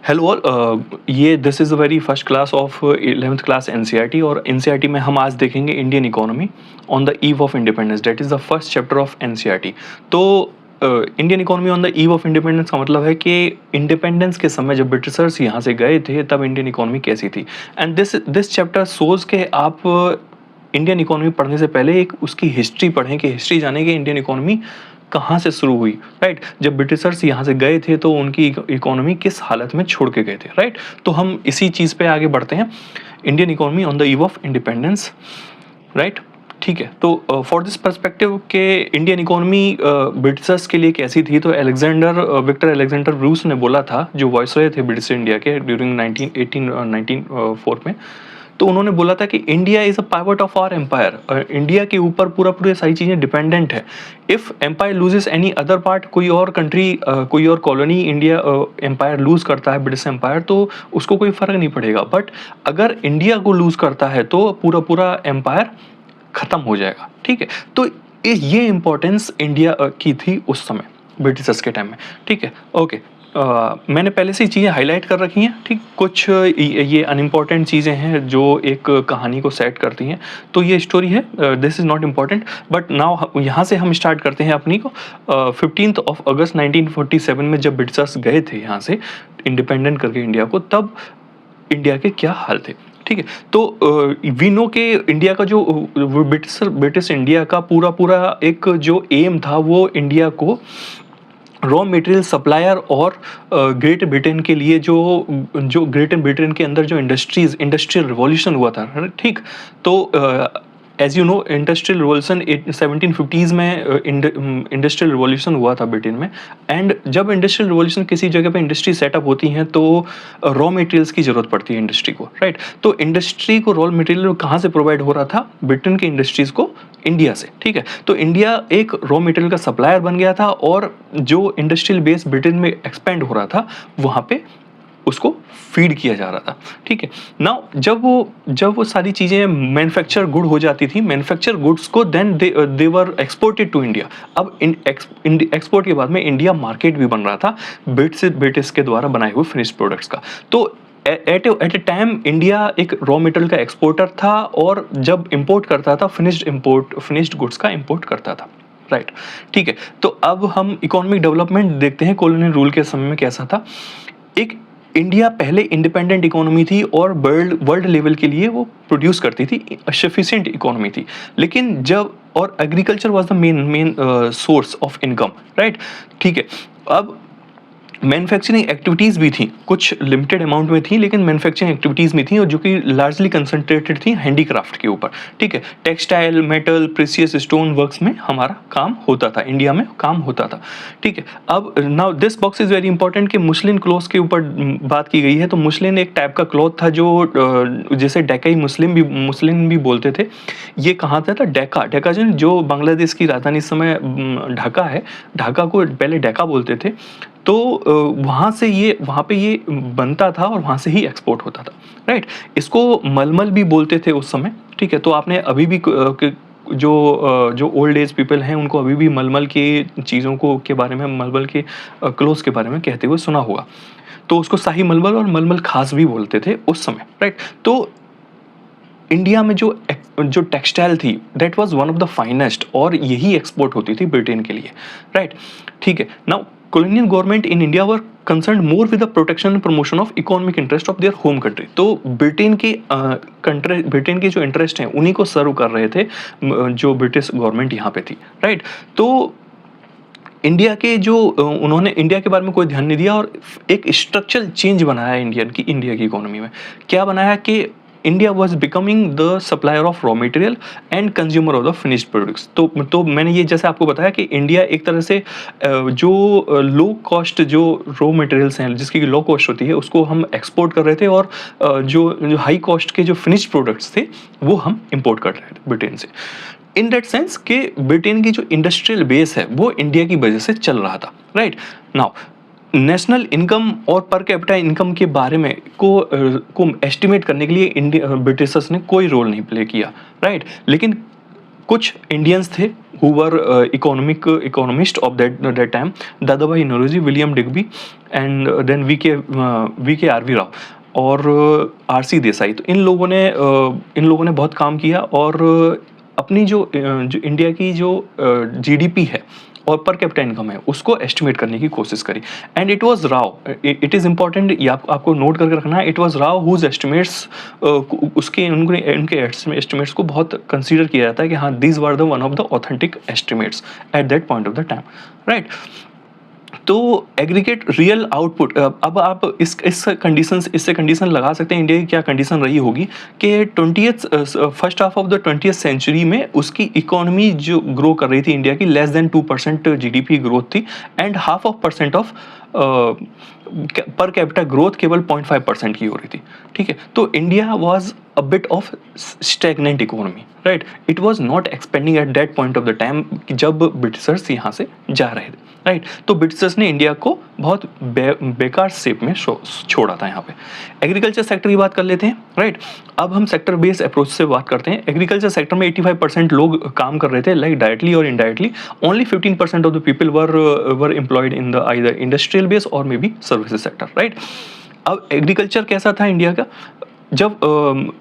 Hello all. ये this is a very first class of 11th class NCERT और NCERT में हम आज देखेंगे Indian economy on the eve of independence. That is the first chapter of NCERT. तो Indian economy on the eve of independence का मतलब है कि इंडिपेंडेंस के समय जब ब्रिटिशर्स यहाँ से गए थे तब इंडियन इकोनॉमी कैसी थी। एंड दिस चैप्टर सोज के आप इंडियन इकोनॉमी पढ़ने से पहले एक उसकी हिस्ट्री पढ़ें, कि हिस्ट्री जाने कि इंडियन इकोनॉमी कहाँ से शुरू हुई। राइट, जब ब्रिटिशर्स यहाँ से गए थे तो उनकी इकोनॉमी किस हालत में छोड़ के गए थे। राइट, तो हम इसी चीज़ पे आगे बढ़ते हैं, Indian economy on the eve of independence. Right, ठीक है। तो फॉर दिस पर्सपेक्टिव के इंडियन इकोनॉमी ब्रिटिशर्स के लिए कैसी थी, तो विक्टर अलेक्जेंडर ब्रूस ने बोला था, जो वाइसरॉय थे ब्रिटिश इंडिया के ड्यूरिंग 1904 में। तो उन्होंने बोला था कि India is a pivot of our empire. India के ऊपर पूरी सारी चीज़ें डिपेंडेंट है। If empire loses any other part, कोई और कंट्री, कोई और कॉलोनी इंडिया एम्पायर लूज करता है, ब्रिटिश एम्पायर, तो उसको कोई फ़र्क नहीं पड़ेगा। बट अगर इंडिया को लूज करता है तो पूरा एम्पायर ख़त्म हो जाएगा। ठीक है, तो ये इम्पोर्टेंस इंडिया की थी उस समय ब्रिटिशर्स के टाइम में। ठीक है, ओके। मैंने पहले से ही चीज़ें हाईलाइट कर रखी हैं। ठीक, कुछ ये अनइम्पॉर्टेंट चीज़ें हैं जो एक कहानी को सेट करती हैं। तो ये स्टोरी है, this is not important, but now यहाँ से हम स्टार्ट करते हैं अपनी को। 15 अगस्त 1947 में जब ब्रिटिशर्स गए थे यहाँ से इंडिपेंडेंट करके इंडिया को, तब इंडिया के क्या हाल थे। ठीक है, तो वी नो के इंडिया का जो ब्रिटिश इंडिया का पूरा एक जो एम था, वो इंडिया को रॉ मटेरियल सप्लायर और ग्रेट ब्रिटेन के लिए जो ग्रेट ब्रिटेन के अंदर जो इंडस्ट्रियल रिवॉल्यूशन हुआ था। ठीक, तो as you know industrial revolution 1750s में इंडस्ट्रियल रिवॉल्यूशन हुआ था ब्रिटेन में। एंड जब इंडस्ट्रियल रिवॉल्यूशन किसी जगह पे इंडस्ट्री सेटअप होती हैं तो रॉ मटेरियल्स की ज़रूरत पड़ती है इंडस्ट्री को। राइट, तो इंडस्ट्री को रॉ मटेरियल कहाँ से प्रोवाइड हो रहा था, ब्रिटेन के इंडस्ट्रीज़ को इंडिया से। ठीक है, तो इंडिया एक रॉ मटेरियल का सप्लायर बन गया था और जो इंडस्ट्रियल बेस ब्रिटेन में एक्सपेंड हो रहा था वहाँ पे उसको फीड किया जा रहा था। ठीक है, नाउ जब वो सारी चीज़ें मैन्युफैक्चर गुड हो जाती थी, मैन्युफैक्चर गुड्स को then they were exported to India. अब एक्सपोर्ट के बाद में इंडिया मार्केट भी बन रहा था ब्रिटिश के द्वारा बनाए हुए फिनिश्ड प्रोडक्ट्स का। तो एट ए टाइम इंडिया एक रॉ मटेरियल का एक्सपोर्टर था और जब इंपोर्ट करता था फिनिश्ड गुड्स का इंपोर्ट करता था। राइट, ठीक है। तो अब हम इकोनॉमिक डेवलपमेंट देखते हैं कॉलोनियल रूल के समय में कैसा था। एक इंडिया पहले इंडिपेंडेंट इकोनॉमी थी और वर्ल्ड लेवल के लिए वो प्रोड्यूस करती थी, सफिशिएंट इकोनॉमी थी। लेकिन जब और agriculture was the main source of income. Right, ठीक है। अब मैन्युफैक्चरिंग एक्टिविटीज़ भी थी, कुछ लिमिटेड अमाउंट में थी, लेकिन मैन्युफैक्चरिंग एक्टिविटीज़ भी थी और जो कि लार्जली कंसंट्रेटेड थी हैंडीक्राफ्ट के ऊपर। ठीक है, textile, metal, precious stone works में हमारा काम होता था, इंडिया में काम होता था। ठीक है, अब now this box is very important कि मुस्लिम क्लॉथ के ऊपर बात की गई है। तो मुस्लिम एक टाइप का क्लॉथ था जो जैसे डेकाई मुस्लिम भी बोलते थे। ये कहाँ था डेक्का जो बांग्लादेश की राजधानी इस समय ढाका है, ढाका को पहले डेक्का बोलते थे। तो वहाँ पे ये बनता था और वहाँ से ही एक्सपोर्ट होता था। राइट, इसको मलमल भी बोलते थे उस समय। ठीक है, तो आपने अभी भी जो ओल्ड एज पीपल हैं उनको अभी भी मलमल की चीज़ों को के बारे में, मलमल के क्लोथ्स के बारे में कहते हुए सुना होगा। तो उसको शाही मलमल और मलमल खास भी बोलते थे उस समय। राइट, तो इंडिया में जो टेक्सटाइल थी that was one of the finest और यही एक्सपोर्ट होती थी ब्रिटेन के लिए। राइट, ठीक है। Now colonial government in India were concerned more with the protection and promotion of economic interest of their home country। तो ब्रिटेन के जो इंटरेस्ट हैं उन्हीं को सर्व कर रहे थे जो ब्रिटिश गवर्नमेंट यहाँ पे थी। राइट, तो इंडिया के उन्होंने इंडिया के बारे में कोई ध्यान नहीं दिया और एक स्ट्रक्चरल चेंज बनाया इंडिया की इकोनॉमी में। क्या बनाया कि India was becoming the supplier of raw material and consumer of the finished products. तो मैंने ये जैसे आपको बताया कि इंडिया एक तरह से जो लो कॉस्ट जो रॉ मटेरियल्स हैं जिसकी लो कॉस्ट होती है उसको हम एक्सपोर्ट कर रहे थे और जो हाई कॉस्ट के जो फिनिश्ड प्रोडक्ट्स थे वो हम इंपोर्ट कर रहे थे ब्रिटेन से। इन दैट सेंस कि ब्रिटेन की जो इंडस्ट्रियल बेस है वो इंडिया की वजह से चल रहा था। राइट, नाउ नेशनल इनकम और पर कैपिटा इनकम के बारे में को एस्टिमेट करने के लिए ब्रिटिशर्स ने कोई रोल नहीं प्ले किया। राइट, लेकिन कुछ इंडियंस थे who were economist of that time, Dadabhai Naoroji, William Digby and then V K R V Rao और आर सी देसाई। तो इन लोगों ने बहुत काम किया और अपनी जो इंडिया की जो जीडीपी है और पर कैपिटा इनकम है उसको एस्टिमेट करने की कोशिश करी। And it was Rao, it is important, ये आपको नोट करके रखना है, it was Rao whose estimates, उनके एस्टिमेट्स को बहुत कंसीडर किया जाता है कि हाँ these were the one of the authentic estimates at that point of the time, right. तो एग्रीगेट रियल आउटपुट, अब आप इससे कंडीशन लगा सकते हैं इंडिया की क्या कंडीशन रही होगी कि first half of the 20th century में उसकी इकोनॉमी जो ग्रो कर रही थी इंडिया की लेस देन 2% जीडीपी ग्रोथ थी and half of percent of per capita growth केवल 0.5% की हो रही थी, ठीक है। तो India was a bit of stagnant economy, right. It was not expanding eight that point of the time जब ब्रिटिशर्स यहाँ से जा रहे थे, राइट। तो ब्रिटिशर्स ने इंडिया को बहुत बेकार शेप में छोड़ा था यहाँ पे। एग्रीकल्चर सेक्टर की बात कर लेते हैं, राइट। अब हम सेक्टर बेस्ड अप्रोच से बात करते हैं। एग्रीकल्चर सेक्टर में 85% लोग काम कर रहे थे, लाइक डायरेक्टली और indirectly. Only 15% of the people were employed in the either industrial base और may be services sector, right. अब एग्रीकल्चर कैसा था इंडिया का, जब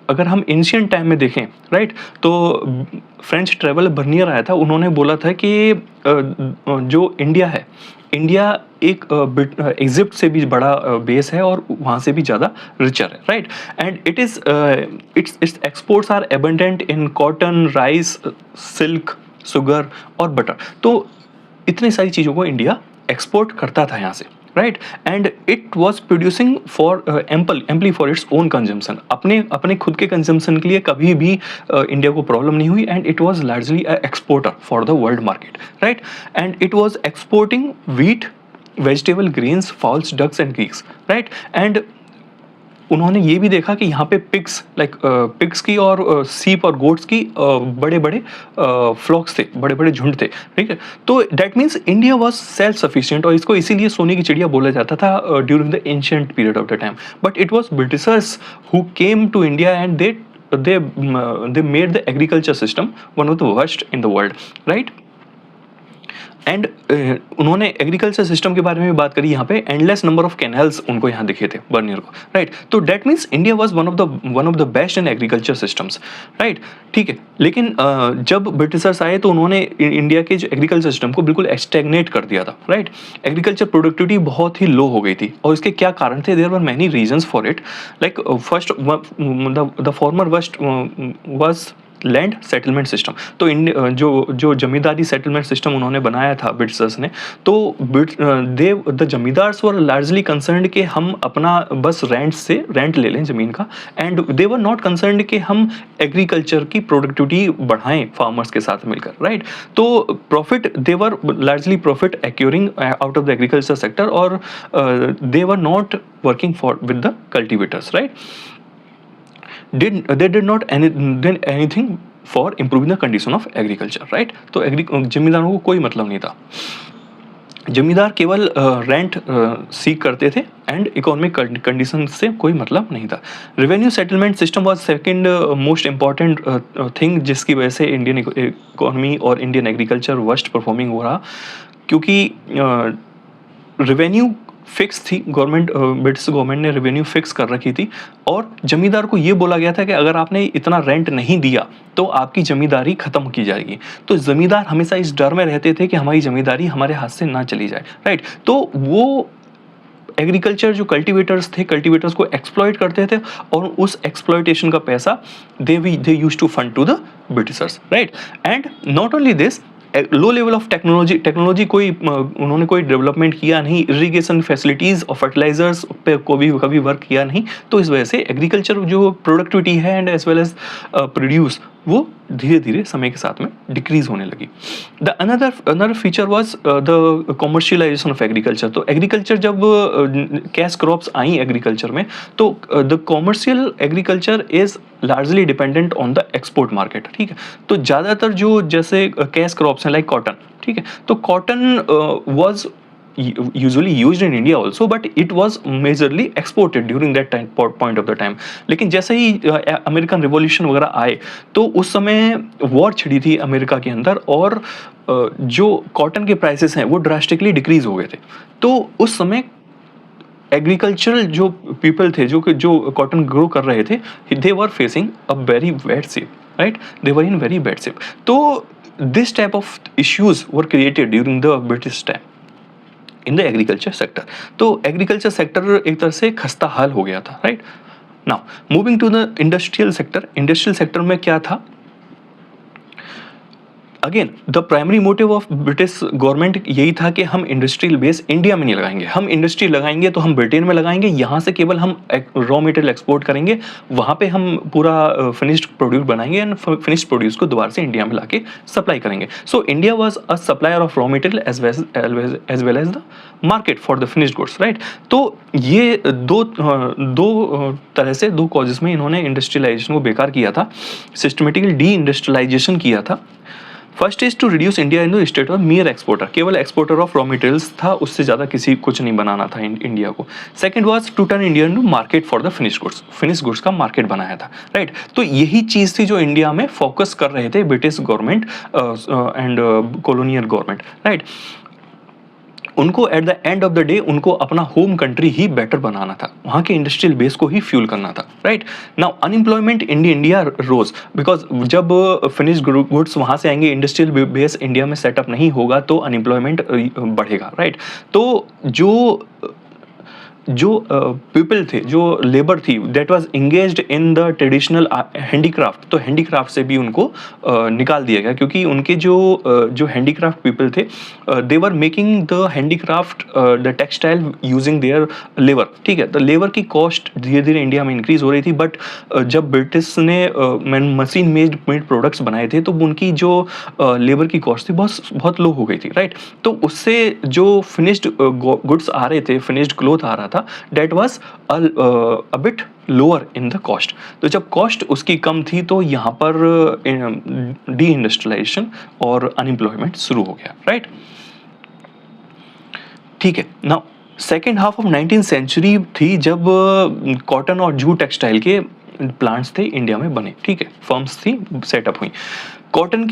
अगर हम एंशिएंट टाइम में देखें, राइट, तो फ्रेंच ट्रेवलर बर्नियर आया था, उन्होंने बोला था कि जो इंडिया है, इंडिया एक इजिप्ट से भी बड़ा बेस है और वहाँ से भी ज़्यादा रिचर है, right. And its exports are abundant in cotton, rice, silk, sugar और बटर। तो इतनी सारी चीज़ों को इंडिया एक्सपोर्ट करता था यहाँ से, right. And it was producing for amply for its own consumption, अपने खुद के कंजम्पशन के लिए कभी भी इंडिया को प्रॉब्लम नहीं हुई। And it was largely exporter for the world market, right. And it was exporting wheat, vegetable, grains, fowls, ducks and gigs, right. And उन्होंने ये भी देखा कि यहाँ पे पिग्स की और सीप और गोट्स की बड़े बड़े फ्लॉक्स थे, बड़े बड़े झुंड थे, ठीक है। तो that means India was self sufficient और इसको इसीलिए सोने की चिड़िया बोला जाता था during the ancient period of the time. But it was Britishers who came to India and they made the agriculture system one of the worst in the world, right। And उन्होंने एग्रीकल्चर सिस्टम के बारे में भी बात करी, यहाँ पे endless number of canals उनको यहाँ दिखे थे बर्नियर को, राइट। तो that means India was one of the best in agriculture systems, right, ठीक है। लेकिन जब ब्रिटिशर्स आए तो उन्होंने इंडिया के जो एग्रीकल्चर सिस्टम को बिल्कुल स्टैग्नेट कर दिया था, राइट। एग्रीकल्चर प्रोडक्टिविटी बहुत ही लो हो गई थी और इसके क्या कारण थे, there were many reasons for it. Like first the former was land settlement system. तो जो जमींदारी सेटलमेंट सिस्टम उन्होंने बनाया था ब्रिटिशर्स ने, तो the zamindars were largely concerned कि हम अपना बस रेंट ले लें ज़मीन का, and they were not concerned कि हम एग्रीकल्चर की प्रोडक्टिविटी बढ़ाएं फार्मर्स के साथ मिलकर, राइट। तो profit, they were largely profit accruing out of the agriculture sector or they were not working for with the cultivators, right. They did not did anything for improving the condition of agriculture, right। तो जमींदारों को कोई मतलब नहीं था, जमींदार केवल rent सीख करते थे एंड इकोनॉमिक कंडीशन से कोई मतलब नहीं था। Revenue settlement system was second most important thing जिसकी वजह से इंडियन इकोनॉमी और इंडियन एग्रीकल्चर वर्स्ट परफॉर्मिंग हो रहा, क्योंकि रेवेन्यू फिक्स थी, ब्रिटिश गवर्नमेंट ने रेवेन्यू फिक्स कर रखी थी और जमींदार को ये बोला गया था कि अगर आपने इतना रेंट नहीं दिया तो आपकी जमींदारी खत्म की जाएगी। तो जमींदार हमेशा इस डर में रहते थे कि हमारी जमींदारी हमारे हाथ से ना चली जाए, राइट। तो वो एग्रीकल्चर जो कल्टीवेटर्स को एक्सप्लॉइट करते थे और उस एक्सप्लॉइटेशन का पैसा they used to fund to the Britishers, right. And not only this, low level of technology उन्होंने कोई डेवलपमेंट किया नहीं, इरिगेशन फैसिलिटीज़ और फर्टिलाइजर्स पे कभी वर्क किया नहीं। तो इस वजह से एग्रीकल्चर जो प्रोडक्टिविटी है and as well as produce वो धीरे धीरे समय के साथ में डिक्रीज होने लगी। The another feature was the commercialisation of agriculture. तो एग्रीकल्चर जब कैश क्रॉप्स आई एग्रीकल्चर में, तो the commercial agriculture is largely dependent on the export market, ठीक है। तो ज़्यादातर जो जैसे कैश क्रॉप्स हैं लाइक कॉटन, ठीक है, तो cotton was usually used in India also, but it was majorly exported during that time point of the time. लेकिन जैसे ही अमेरिकन रिवॉल्यूशन वगैरह आए तो उस समय वॉर छिड़ी थी अमेरिका के अंदर, और जो कॉटन के प्राइसेस हैं वो ड्रास्टिकली डिक्रीज हो गए थे। तो उस समय एग्रीकल्चरल जो पीपल थे जो कॉटन ग्रो कर रहे थे, they were facing a very bad shape, right, they were in very bad shape. तो this type of issues were created during the British time in the agriculture sector. तो agriculture sector एक तरह से खस्ता हाल हो गया था, right. Now moving to the industrial sector. Industrial sector में क्या था? Again the primary motive of British government यही था कि हम इंडस्ट्रियल बेस इंडिया में नहीं लगाएंगे, हम इंडस्ट्री लगाएंगे तो हम ब्रिटेन में लगाएंगे, यहाँ से केवल हम रॉ मटेरियल एक्सपोर्ट करेंगे, वहाँ पे हम पूरा फिनिश्ड प्रोड्यूस बनाएंगे एंड फिनिश्ड प्रोड्यूस को दोबारा से इंडिया में लाके सप्लाई करेंगे। So India was a supplier of raw material as well as the market for the finished goods, right. तो ये दो तरह से, दो कॉजेस में इन्होंने इंडस्ट्रियलाइजेशन को बेकार किया था, सिस्टमेटिकली डी इंडस्ट्रियलाइजेशन किया था। First is to reduce India in the state of mere exporter, केवल एक्सपोर्टर ऑफ रॉ मटेरियल्स था, उससे ज़्यादा किसी कुछ नहीं बनाना था इंडिया को। Second was to turn India into market for the finish goods का मार्केट बनाया था, राइट। तो यही चीज़ थी जो इंडिया में फोकस कर रहे थे British government and colonial government, right. उनको at the end of the day उनको अपना होम कंट्री ही बेटर बनाना था, वहाँ के इंडस्ट्रियल बेस को ही फ्यूल करना था, right. Now unemployment in India rose, because जब फिनिश गुड्स वहाँ से आएंगे, इंडस्ट्रियल बेस इंडिया में सेटअप नहीं होगा तो अनएम्प्लॉयमेंट बढ़ेगा, राइट। तो जो पीपल थे, जो लेबर थी, that was engaged in the traditional handicraft, तो हैंडीक्राफ्ट से भी उनको निकाल दिया गया, क्योंकि उनके जो हैंडीक्राफ्ट पीपल थे, they were making the handicraft the textile using their labour, ठीक है। तो लेबर की कॉस्ट धीरे धीरे इंडिया में इंक्रीज हो रही थी, बट जब ब्रिटिश ने मशीन मेड प्रोडक्ट्स बनाए थे तो उनकी जो लेबर की कॉस्ट थी बहुत लो हो गई थी, राइट। तो उससे जो फिनिश्ड गुड्स आ रहे थे, फिनिश्ड क्लोथ आ रहा था, that was a bit lower in the cost। तो जब कॉस्ट उसकी कम थी तो यहाँ पर डी इंडस्ट्रियलाइजेशन और अनएम्प्लॉयमेंट शुरू हो गया, राइट। ठीक है। Now second half of 19th century थी जब कॉटन और जूट टेक्सटाइल के प्लांट्स थे इंडिया में बने, ठीक है, फर्म्स थी सेटअप हुई। कॉटन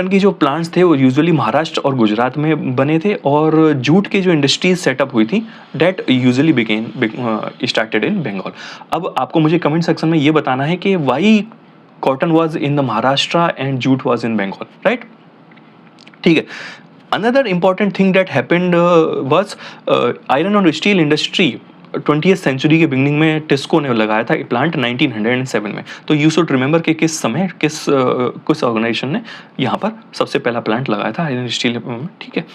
की जो प्लांट्स थे वो यूजुअली महाराष्ट्र और गुजरात में बने थे, और जूट के जो इंडस्ट्रीज सेटअप हुई थी that usually started in Bengal. अब आपको मुझे कमेंट सेक्शन में ये बताना है कि why cotton was in the Maharashtra and jute was in Bengal, right. ठीक है। Another important thing that happened was iron और स्टील इंडस्ट्री 20th सेंचुरी के बिगनिंग में टिस्को ने लगाया था प्लांट 1907 में। तो यू शुड रिमेंबर कि किस समय किस ऑर्गेनाइजेशन ने यहाँ पर सबसे पहला प्लांट लगाया था आयरन स्टील, ठीक है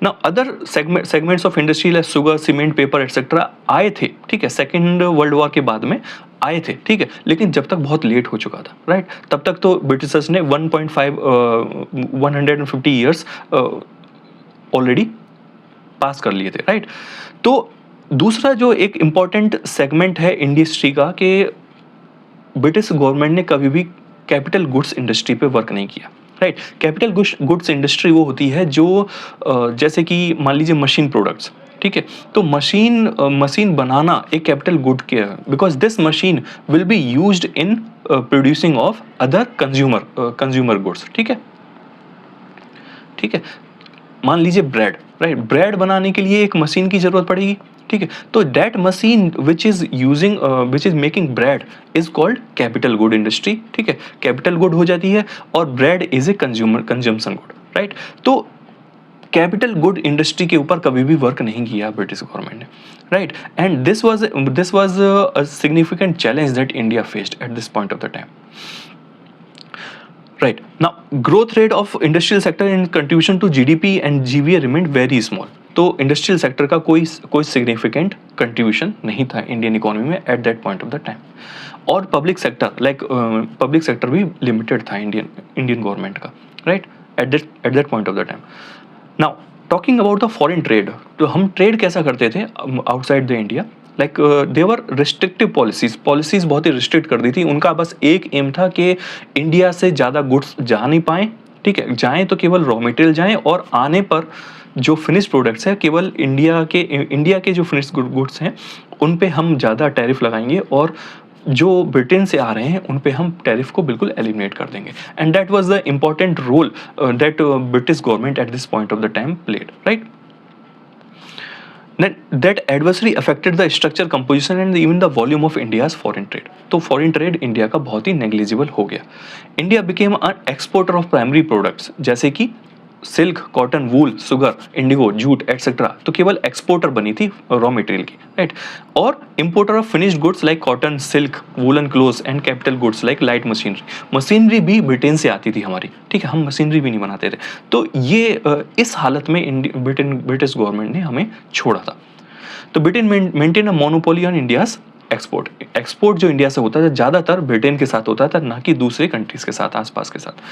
ना। Other segments of industry sugar, cement, paper etcetera आए थे, ठीक है, सेकेंड वर्ल्ड वॉर के बाद में आए थे, ठीक है, लेकिन जब तक बहुत लेट हो चुका था, राइट। तब तक तो ब्रिटिशर्स ने 150 ईयर्स ऑलरेडी पास कर लिए थे, राइट। तो दूसरा जो एक इम्पॉर्टेंट सेगमेंट है इंडस्ट्री का कि ब्रिटिश गवर्नमेंट ने कभी भी कैपिटल गुड्स इंडस्ट्री पे वर्क नहीं किया, राइट। कैपिटल गुड्स इंडस्ट्री वो होती है जो जैसे कि मान लीजिए मशीन प्रोडक्ट्स, ठीक है, तो मशीन बनाना एक कैपिटल गुड के है, because this machine will be used in producing of other consumer goods, ठीक है। मान लीजिए ब्रेड, राइट, ब्रेड बनाने के लिए एक मशीन की जरूरत पड़ेगी, ठीक है। तो that machine which is making bread is called capital good industry, ठीक है। कैपिटल गुड हो जाती है और bread is a consumption good, right. तो कैपिटल गुड इंडस्ट्री के ऊपर कभी भी वर्क नहीं किया ब्रिटिश गवर्नमेंट ने, right. And this was a significant challenge that India faced at this point of the time, right. Now growth rate of industrial sector in contribution to GDP and GVA remained very small. तो industrial sector का कोई significant contribution नहीं था Indian economy में at that point of the time. और public sector भी limited था Indian government का, right, at that point of the time. Now talking about the foreign trade, तो हम ट्रेड कैसा करते थे outside the India, like their restrictive policies बहुत ही रिस्ट्रिक्ट कर दी थी। उनका बस एक एम था कि इंडिया से ज़्यादा गुड्स जा नहीं पाएँ ठीक है, जाएँ तो केवल रॉ मटेरियल जाएँ और आने पर जो फिनिश्ड प्रोडक्ट्स है केवल इंडिया के जो फिनिश्ड गुड्स हैं उन पे हम ज़्यादा टैरिफ लगाएंगे और जो ब्रिटेन से आ रहे हैं उन पे हम टैरिफ को बिल्कुल एलिमिनेट कर देंगे. And that was the important role that British government at this point of the time played, right. That adversely affected the structure, composition and even the volume of India's foreign trade. तो foreign trade India का बहुत ही negligible हो गया. India became an exporter of primary products जैसे कि silk, cotton, वूल, sugar, Indigo, jute etcetera. तो केवल exporter बनी थी रॉ मटेरियल की, राइट. और importer of finished goods like cotton, silk, woollen clothes and capital goods like light machinery. Machinery भी Britain से आती थी हमारी, ठीक है, हम मशीनरी भी नहीं बनाते थे. तो ये इस हालत में ब्रिटिश गवर्नमेंट ने हमें छोड़ा था. तो Britain maintain a monopoly on India's export. Export जो इंडिया से होता था ज़्यादातर ब्रिटेन के साथ होता था, ना कि दूसरे कंट्रीज के साथ, आसपास के साथ.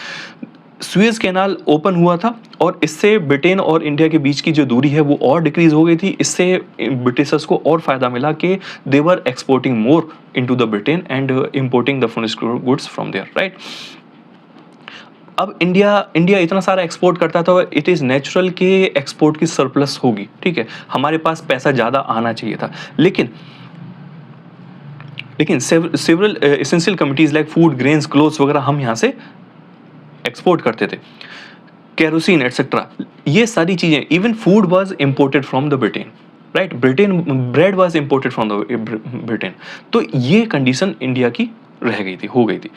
सुएज कैनाल ओपन हुआ था और इससे ब्रिटेन और इंडिया के बीच की जो दूरी है वो और डिक्रीज हो गई थी. इससे ब्रिटिशर्स को और फायदा मिला कि they were exporting more into the Britain and importing the finished goods from there, right. अब इंडिया इतना सारा एक्सपोर्ट करता था, इट इज़ नेचुरल कि एक्सपोर्ट की सरप्लस होगी, ठीक है, हमारे पास पैसा ज़्यादा आना चाहिए था. लेकिन several essential commodities like food, grains, clothes वगैरह हम यहाँ से एक्सपोर्ट करते थे, केरोसिन एटसेट्रा, ये सारी चीज़ें. Even food was imported from the Britain, right. Bread was imported from the Britain. तो ये कंडीशन इंडिया की हो गई थी.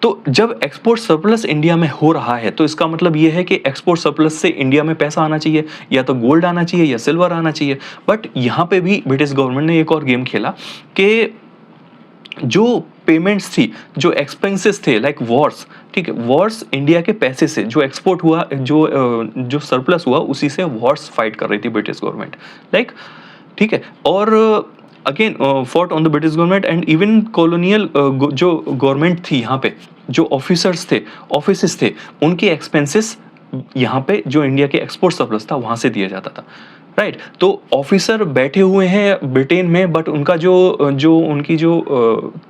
तो जब एक्सपोर्ट सरप्लस इंडिया में हो रहा है तो इसका मतलब ये है कि एक्सपोर्ट सरप्लस से इंडिया में पैसा आना चाहिए, या तो गोल्ड आना चाहिए या सिल्वर आना चाहिए. बट यहाँ पे भी ब्रिटिश गवर्नमेंट ने एक और गेम खेला कि जो पेमेंट्स थी, जो एक्सपेंसेस थे लाइक वॉर्स, ठीक है, वॉर्स इंडिया के पैसे से जो एक्सपोर्ट हुआ, जो सरप्लस हुआ, उसी से वॉर्स फाइट कर रही थी ब्रिटिश गवर्नमेंट, लाइक, ठीक है. और again fought on the British government and even colonial जो गवर्नमेंट थी यहाँ पे, जो ऑफिसर्स थे, ऑफिसेस थे, उनके एक्सपेंसेस यहाँ पे जो इंडिया के एक्सपोर्ट सरप्लस था वहाँ से दिया जाता था, राइट. तो ऑफिसर बैठे हुए हैं ब्रिटेन में, बट उनका उनकी जो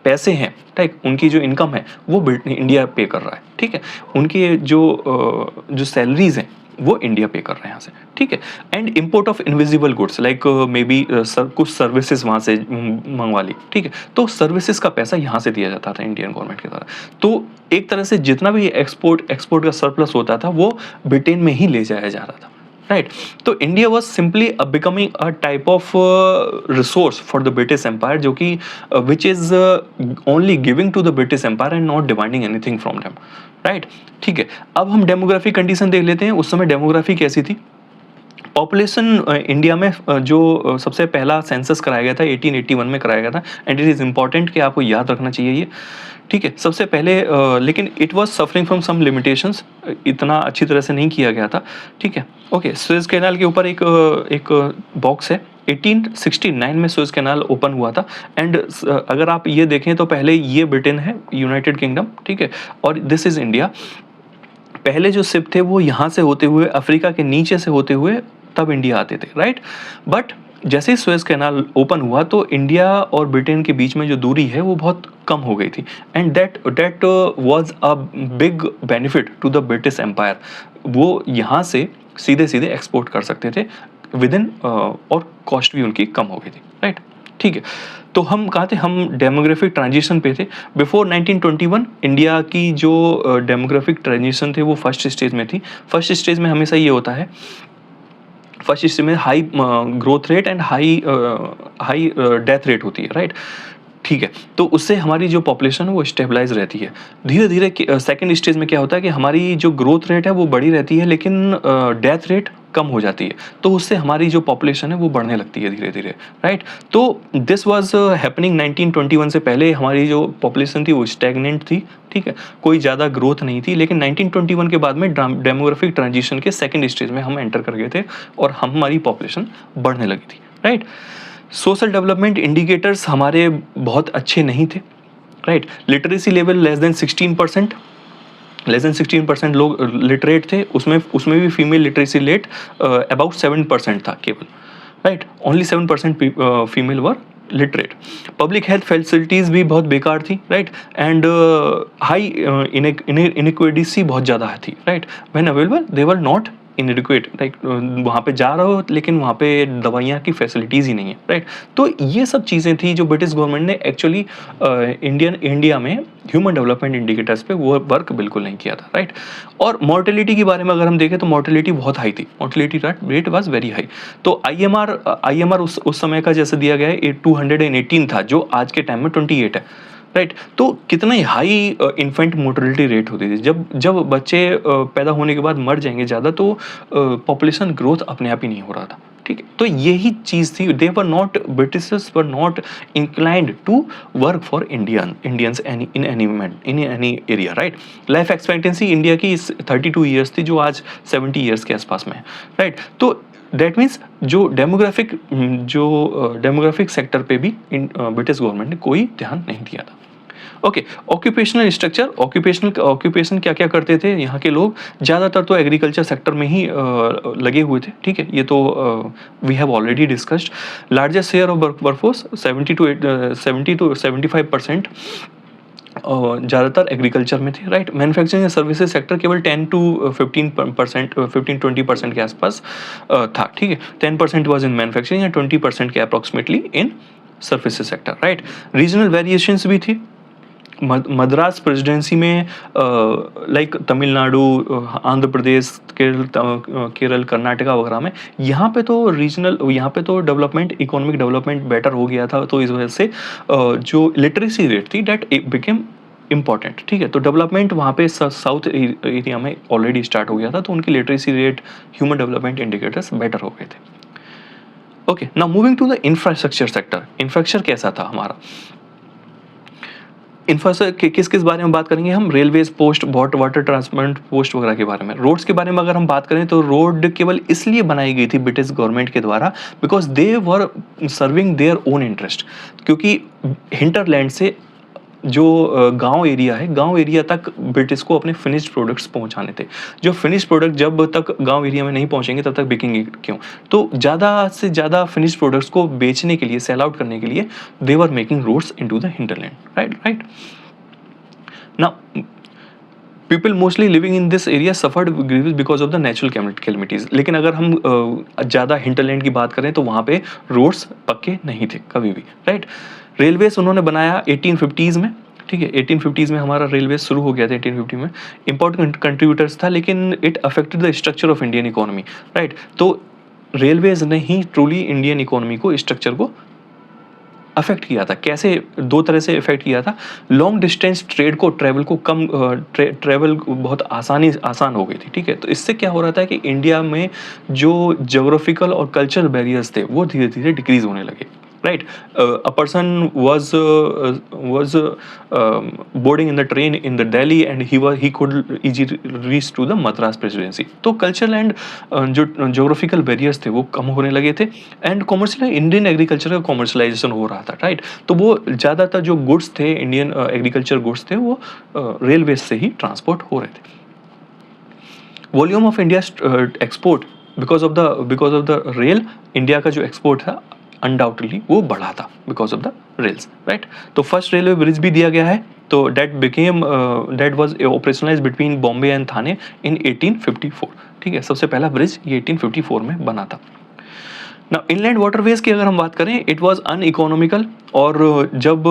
पैसे हैं, राइट, उनकी जो इनकम है वो इंडिया पे कर रहा है, ठीक है. उनकी जो सैलरीज हैं वो इंडिया पे कर रहे हैं यहाँ से, ठीक है. And import of invisible goods like may be कुछ सर्विसेज वहाँ से मंगवा ली, ठीक है. तो सर्विसेज का पैसा यहाँ से दिया जाता था इंडियन गवर्नमेंट के द्वारा. तो एक तरह से जितना भी एक्सपोर्ट का सरप्लस होता था वो ब्रिटेन में ही ले जाया जा रहा था, राइट. तो India was simply becoming a type of resource for the British empire, जो कि which is only giving to the British empire and not demanding anything from them, right. ठीक है, अब हम डेमोग्राफी कंडीशन देख लेते हैं. उस समय डेमोग्राफी कैसी थी. पॉपुलेशन इंडिया में जो सबसे पहला सेंसस कराया गया था 1881 में कराया गया था. एंड इट इज़ इम्पॉर्टेंट कि आपको याद रखना चाहिए ये, ठीक है. सबसे पहले लेकिन it was suffering from some limitations, इतना अच्छी तरह से नहीं किया गया था, ठीक है. ओके, सुएज कैनाल के ऊपर एक बॉक्स है. 1869 में सुएज कैनाल ओपन हुआ था. एंड अगर आप ये देखें तो पहले ये ब्रिटेन है, यूनाइटेड किंगडम, ठीक है, और दिस इज़ इंडिया. पहले जो शिप थे वो यहाँ से होते हुए अफ्रीका के नीचे से होते हुए तब इंडिया आते थे, राइट. बट जैसे ही सुएज कैनाल ओपन हुआ तो इंडिया और ब्रिटेन के बीच में जो दूरी है वो बहुत कम हो गई थी. And that was a big benefit to the British empire. वो यहाँ से सीधे एक्सपोर्ट कर सकते थे विद इन, और कॉस्ट भी उनकी कम हो गई थी, राइट. ठीक है, तो हम कहाँ थे, हम डेमोग्राफिक ट्रांजिशन पे थे. बिफोर 1921 इंडिया की जो डेमोग्राफिक ट्रांजिशन थे वो फर्स्ट स्टेज में थी. फर्स्ट स्टेज में हमेशा ये होता है, फर्स्ट स्टेज में high growth rate and high death rate होती है, राइट. ठीक है, तो उससे हमारी जो पॉपुलेशन है वो स्टेबलाइज रहती है. धीरे धीरे सेकंड स्टेज में क्या होता है कि हमारी जो ग्रोथ रेट है वो बढ़ी रहती है, लेकिन डेथ रेट कम हो जाती है. तो उससे हमारी जो पॉपुलेशन है वो बढ़ने लगती है धीरे धीरे, राइट. तो दिस वाज हैपनिंग 1921 से पहले हमारी जो पॉपुलेशन थी वो स्टैगनेंट थी, ठीक है, कोई ज़्यादा ग्रोथ नहीं थी. लेकिन 1921 के बाद में डेमोग्राफिक ट्रांजिशन के सेकंड स्टेज में हम एंटर कर गए थे और हमारी पॉपुलेशन बढ़ने लगी थी, राइट. सोशल डेवलपमेंट इंडिकेटर्स हमारे बहुत अच्छे नहीं थे, right. Literacy level less than 16% लोग लिटरेट थे. उसमें भी फीमेल लिटरेसी रेट अबाउट 7% था केवल, राइट. ओनली 7% फीमेल वर लिटरेट, पब्लिक हेल्थ फैसिलिटीज़ भी बहुत बेकार थी, राइट, एंड हाई इनइक्विटी बहुत ज़्यादा थी, right, when available they were not इनएडिक्वेट, right, वहाँ पे जा रहे हो लेकिन वहाँ पे दवाइयाँ की फैसिलिटीज़ ही नहीं है, राइट। तो ये सब चीज़ें थी जो ब्रिटिश गवर्नमेंट ने एक्चुअली इंडिया में ह्यूमन डेवलपमेंट इंडिकेटर्स पे वो वर्क बिल्कुल नहीं किया था, राइट। और मोर्टेलिटी के बारे में अगर हम देखें तो मोर्टेलिटी बहुत हाई थी, mortality rate was very high. तो आईएमआर उस समय का जैसे दिया गया है 218 था, जो आज के टाइम में 28 है, राइट। तो कितना ही हाई इन्फेंट मोर्टेलिटी रेट होती थी। जब बच्चे पैदा होने के बाद मर जाएंगे ज़्यादा, तो पॉपुलेशन ग्रोथ अपने आप ही नहीं हो रहा था, ठीक है। तो यही चीज़ थी, they were not, Britishers were not inclined to work for Indians in any area, right. Life expectancy India की 32 ईयर्स थी, जो आज 70 ईयर्स के आसपास में है, राइट। तो दैट मीन्स जो डेमोग्राफिक सेक्टर पे भी ब्रिटिश गवर्नमेंट ने कोई ध्यान नहीं दिया था। ओके, ऑक्यूपेशनल स्ट्रक्चर, ऑक्यूपेशन क्या क्या करते थे यहाँ के लोग, ज़्यादातर तो एग्रीकल्चर सेक्टर में ही लगे हुए थे, ठीक है। ये तो we have already discussed. Largest share of workforce 70 to 75% ज़्यादातर एग्रीकल्चर में थे, right. Manufacturing and services sector केवल 10 to 15-20% के आसपास था, ठीक है। 10% वॉज इन मैन्युफैक्चरिंग एंड 20% के approximately in services sector, right. Regional variations भी थी। मद्रास प्रेसिडेंसी में लाइक तमिलनाडु, आंध्र प्रदेश, केरल, कर्नाटका वगैरह में, यहाँ पे तो डेवलपमेंट, इकोनॉमिक डेवलपमेंट बेटर हो गया था। तो इस वजह से जो लिटरेसी रेट थी दैट बिकेम इम्पॉर्टेंट, ठीक है। तो डेवलपमेंट वहाँ पे साउथ एरिया में ऑलरेडी स्टार्ट हो गया था, तो उनकी literacy rate, human development indicators better हो गए थे। Okay, now moving to the infrastructure sector. Infrastructure कैसा था हमारा? इंफ्रास्ट्रक्चर किस बारे में बात करेंगे हम? Railways, post, water transport post वगैरह के बारे में। रोड्स के बारे में अगर हम बात करें तो रोड केवल इसलिए बनाई गई थी ब्रिटिश गवर्नमेंट के द्वारा because they were serving their own interest, क्योंकि हिंटरलैंड से जो गांव एरिया है, गांव एरिया तक ब्रिटिश को अपने फिनिश्ड प्रोडक्ट्स पहुंचाने थे। जो फिनिश्ड प्रोडक्ट जब तक गांव एरिया में नहीं पहुंचेंगे तब तक बिकेंगे क्यों? तो ज़्यादा से ज़्यादा फिनिश्ड प्रोडक्ट्स को बेचने के लिए, सेल आउट करने के लिए they were making roads into the hinterland, right. Now people mostly living in this area suffered grievous because of the natural calamities. लेकिन अगर हम ज़्यादा हिंटरलैंड की बात करें तो वहाँ पे रोड्स पक्के नहीं थे कभी भी, राइट। रेलवेज उन्होंने बनाया 1850s में, ठीक है। 1850s में हमारा रेलवे शुरू हो गया था, 1850 में। इंपॉर्टेंट कंट्रीब्यूटर्स था, लेकिन it affected the structure of Indian economy, right. तो रेलवेज ने ही ट्रूली इंडियन इकोनॉमी को, स्ट्रक्चर को अफेक्ट किया था। कैसे? दो तरह से इफेक्ट किया था। लॉन्ग डिस्टेंस ट्रेड को, ट्रेवल बहुत आसान हो गई थी, ठीक है। तो इससे क्या हो रहा था कि इंडिया में जो ज्योग्राफिकल और कल्चरल बैरियर्स थे वो धीरे धीरे डिक्रीज होने लगे, right. A person was boarding in the train in the Delhi and he could easily reach to the Madras presidency। तो कल्चरल एंड जो ज्योग्राफिकल बैरियर्स थे वो कम होने लगे थे, एंड कॉमर्शियल, इंडियन एग्रीकल्चर का कॉमर्शलाइजेशन हो रहा था, राइट। तो वो ज़्यादातर जो गुड्स थे, इंडियन एग्रीकल्चर गुड्स थे, वो रेलवे से ही ट्रांसपोर्ट हो रहे थे। Volume of India export because of the rail, India का जो एक्सपोर्ट था अनडाउटेडली वो बढ़ा था because of the rails, right. तो फर्स्ट रेलवे ब्रिज भी दिया गया है, तो that was operationalised between Bombay and Thane in 1854, ठीक है। सबसे पहला ब्रिज ये 1854 में बना था। ना इनलैंड वाटरवेज की अगर हम बात करें, इट वाज अनइकोनॉमिकल, और जब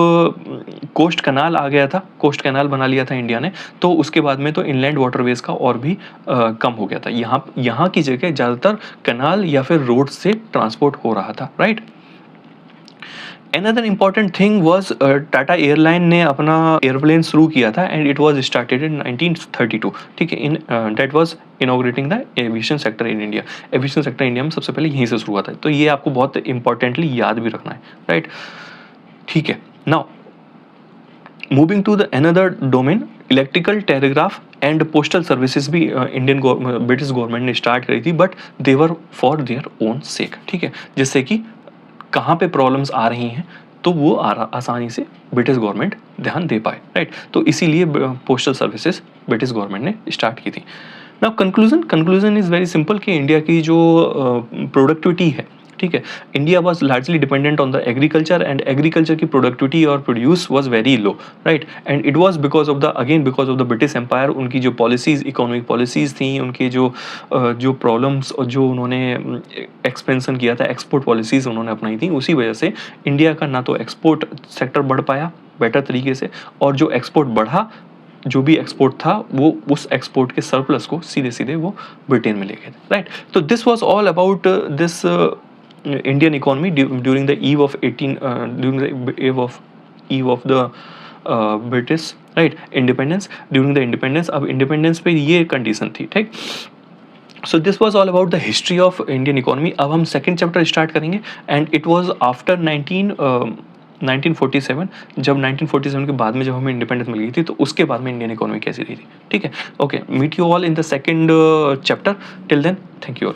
कोस्ट कैनाल आ गया था, कोस्ट कैनाल बना लिया था इंडिया ने, तो उसके बाद में तो इनलैंड वाटरवेज का और भी कम हो गया था। यहाँ की जगह ज़्यादातर कैनाल या फिर रोड से ट्रांसपोर्ट हो रहा था, right. Another important thing was Tata airline ने अपना एयरप्लेन शुरू किया था, and it was started in 1932, ठीक है। In that was inaugurating the aviation sector in India. Aviation sector India में सबसे पहले यहीं से शुरू हुआ था, तो ये आपको बहुत इंपॉर्टेंटली याद भी रखना है, राइट, ठीक है। Now moving to the another domain, electrical, telegraph and postal services भी ब्रिटिश गवर्नमेंट ने स्टार्ट करी थी, but they were for their own sake, ठीक है। जिससे कि कहाँ पे प्रॉब्लम्स आ रही हैं तो वो आसानी से ब्रिटिश गवर्नमेंट ध्यान दे पाए, राइट। तो इसीलिए पोस्टल सर्विसेज ब्रिटिश गवर्नमेंट ने स्टार्ट की थी। Now conclusion is very simple कि इंडिया की जो प्रोडक्टिविटी है, ठीक है. India was largely dependent on the agriculture and agriculture की प्रोडक्टिविटी और produce was very low, right. And it was because of the again because of the British empire. उनकी जो पॉलिसीज इकोनॉमिक पॉलिसीज थी, उनके जो प्रॉब्लम्स और जो उन्होंने एक्सपेंशन किया था, एक्सपोर्ट पॉलिसीज उन्होंने अपनाई थी, उसी वजह से इंडिया का ना तो एक्सपोर्ट सेक्टर बढ़ पाया बेटर तरीके से, और जो एक्सपोर्ट बढ़ा, जो भी एक्सपोर्ट था वो उस एक्सपोर्ट के सरप्लस को सीधे सीधे वो ब्रिटेन में ले गए थे, राइट. तो this was all about this Indian economy during the eve of 18 during the eve of the British, right, independence. During the independence, अब इंडिपेंडेंस पे ये कंडीशन थी, ठीक. So this was all about the history of Indian economy. अब हम second chapter start करेंगे and it was after 1947. जब 1947 के बाद में जब हमें इंडिपेंडेंस मिल गई थी, तो उसके बाद में इंडियन इकोनॉमी कैसी रही थी, ठीक है. Okay, meet you all in the second chapter. Till then, thank you all.